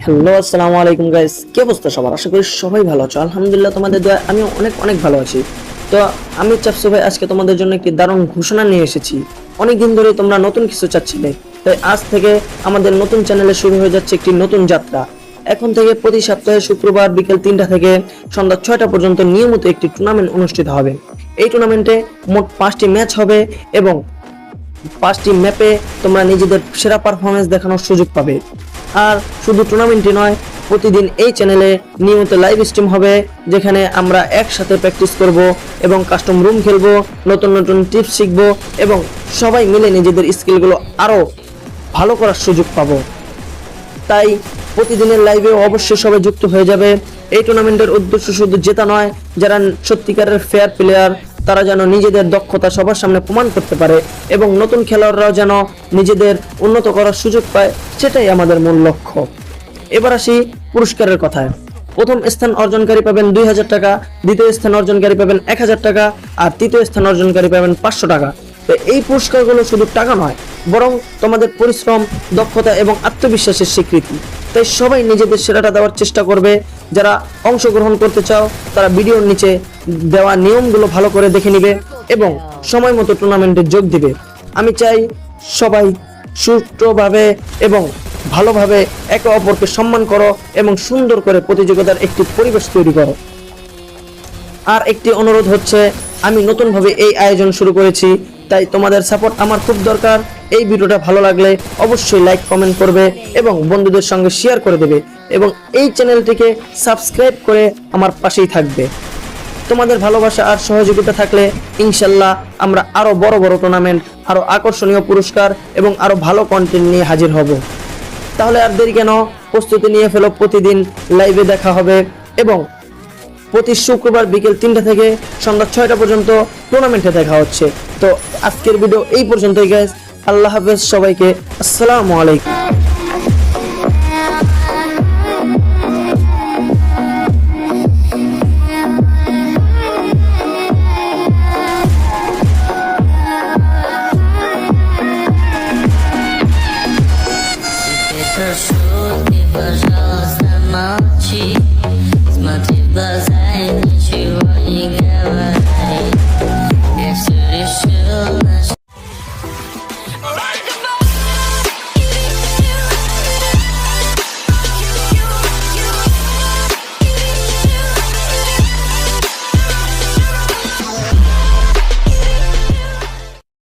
Hello, আসসালামু আলাইকুম guys. কি অবস্থা সবার? আশা করি সবাই ভালো আছো। আলহামদুলিল্লাহ, তোমাদের দোয়ায় আমি অনেক অনেক ভালো আছি। তো আমি চাপসু ভাই আজকে তোমাদের জন্য একটি দারুণ ঘোষণা নিয়ে এসেছি। অনেকদিন ধরে তোমরা নতুন কিছু চাচ্ছিলে, তাই আজ থেকে আমাদের নতুন চ্যানেলে শুরু হয়ে যাচ্ছে একটি নতুন যাত্রা। এখন থেকে প্রতি সপ্তাহে শুক্রবার বিকেল 3টা থেকে সন্ধ্যা 6টা পর্যন্ত নিয়মিত একটি টুর্নামেন্ট অনুষ্ঠিত হবে। এই টুর্নামেন্টে মোট 5টি ম্যাচ হবে এবং 5টি ম্যাপে তোমরা নিজেদের সেরা পারফরমেন্স দেখানোর সুযোগ পাবে। আর শুধু টুর্নামেন্টই নয়, প্রতিদিন এই চ্যানেলে নিয়মিত লাইভ স্ট্রিম হবে, যেখানে আমরা একসাথে প্র্যাকটিস করব এবং কাস্টম রুম খেলবো, নতুন নতুন টিপস শিখবো এবং সবাই মিলে নিজেদের স্কিলগুলো আরও ভালো করার সুযোগ পাবো। তাই প্রতিদিনের লাইভে অবশ্যই সবাই যুক্ত হয়ে যাবে। এই টুর্নামেন্টের উদ্দেশ্য শুধু জেতা নয়, যারা সত্যিকারের ফেয়ার প্লেয়ার তারা যেন নিজেদের দক্ষতা সবার সামনে প্রমাণ করতে পারে এবং নতুন খেলোয়াড়রাও যেন নিজেদের উন্নত করার সুযোগ পায়, সেটাই আমাদের মূল লক্ষ্য। এবার আসি পুরস্কারের কথায়। প্রথম স্থান অর্জনকারী পাবেন 2000 টাকা, দ্বিতীয় স্থান অর্জনকারী পাবেন 1000 টাকা, আর তৃতীয় স্থান অর্জনকারী পাবেন 500 টাকা। তো এই পুরস্কারগুলো শুধু টাকা নয়, বরং তোমাদের পরিশ্রম, দক্ষতা এবং আত্মবিশ্বাসের স্বীকৃতি। তাই সবাই নিজেদের সেরাটা দেওয়ার চেষ্টা করবে। যারা অংশগ্রহণ করতে চাও তারা ভিডিওর নিচে দেওয়া নিয়মগুলো ভালো করে দেখে নিবে এবং সময় মতো টুর্নামেন্টে যোগ দিবে। আমি চাই সবাই সুষ্ঠুভাবে এবং ভালোভাবে একে অপরকে সম্মান করো এবং সুন্দর করে প্রতিযোগিতার একটি পরিবেশ তৈরি করো। আর একটি অনুরোধ হচ্ছে, আমি নতুনভাবে এই আয়োজন শুরু করেছি, তাই তোমাদের সাপোর্ট আমার খুব দরকার। এই ভিডিওটা ভালো লাগলে অবশ্যই লাইক কমেন্ট করবে এবং বন্ধুদের সঙ্গে শেয়ার করে দেবে এবং এই চ্যানেলটিকে সাবস্ক্রাইব করে আমার পাশেই থাকবে। তোমাদের ভালোবাসা আর সহযোগিতা থাকলে ইনশাল্লাহ আমরা আরো বড় বড় টুর্নামেন্ট, আরো আকর্ষণীয় পুরস্কার এবং আরো ভালো কন্টেন্ট নিয়ে হাজির হব। তাহলে আর দেরি কেন, প্রস্তুতি নিয়ে ফেলো। প্রতিদিন লাইভে দেখা হবে এবং প্রতি শুক্রবার বিকেল 3টা থেকে সন্ধ্যা 6টা পর্যন্ত টুর্নামেন্টে দেখা হচ্ছে। তো আজকের ভিডিও এই পর্যন্তই গাইস। আল্লাহ হাফেজ সবাইকে। আসসালামু আলাইকুম। Шутки, пожалуйста, молчи. Смотри в глаза и ничего не говори. Я все решил.